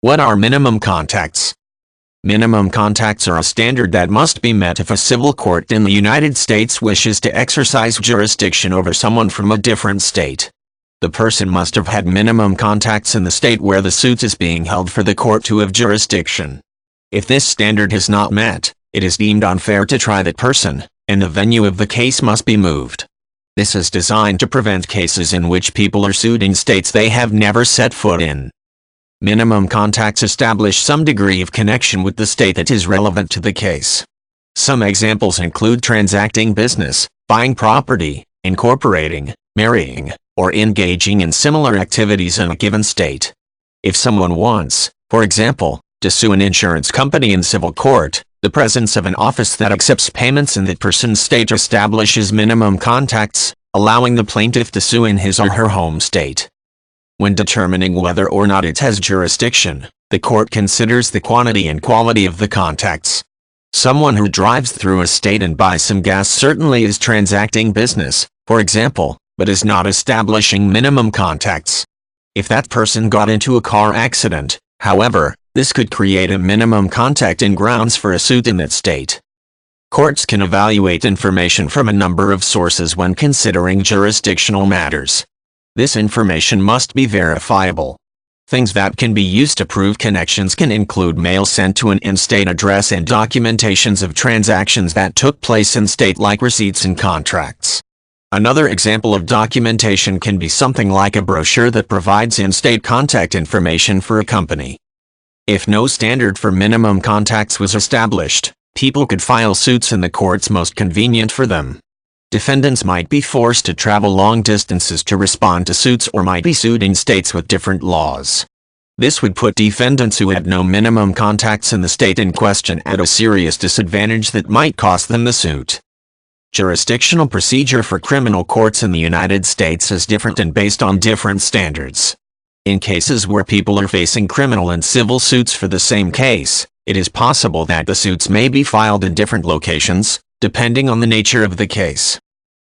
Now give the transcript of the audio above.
What are minimum contacts? Minimum contacts are a standard that must be met if a civil court in the United States wishes to exercise jurisdiction over someone from a different state. The person must have had minimum contacts in the state where the suit is being held for the court to have jurisdiction. If this standard is not met, it is deemed unfair to try that person, and the venue of the case must be moved. This is designed to prevent cases in which people are sued in states they have never set foot in. Minimum contacts establish some degree of connection with the state that is relevant to the case. Some examples include transacting business, buying property, incorporating, marrying, or engaging in similar activities in a given state. If someone wants, for example, to sue an insurance company in civil court, the presence of an office that accepts payments in that person's state establishes minimum contacts, allowing the plaintiff to sue in his or her home state. When determining whether or not it has jurisdiction, the court considers the quantity and quality of the contacts. Someone who drives through a state and buys some gas certainly is transacting business, for example, but is not establishing minimum contacts. If that person got into a car accident, however, this could create a minimum contact and grounds for a suit in that state. Courts can evaluate information from a number of sources when considering jurisdictional matters. This information must be verifiable. Things that can be used to prove connections can include mail sent to an in-state address and documentations of transactions that took place in state like receipts and contracts. Another example of documentation can be something like a brochure that provides in-state contact information for a company. If no standard for minimum contacts was established, people could file suits in the courts most convenient for them. Defendants might be forced to travel long distances to respond to suits or might be sued in states with different laws. This would put defendants who had no minimum contacts in the state in question at a serious disadvantage that might cost them the suit. Jurisdictional procedure for criminal courts in the United States is different and based on different standards. In cases where people are facing criminal and civil suits for the same case, it is possible that the suits may be filed in different locations, depending on the nature of the case.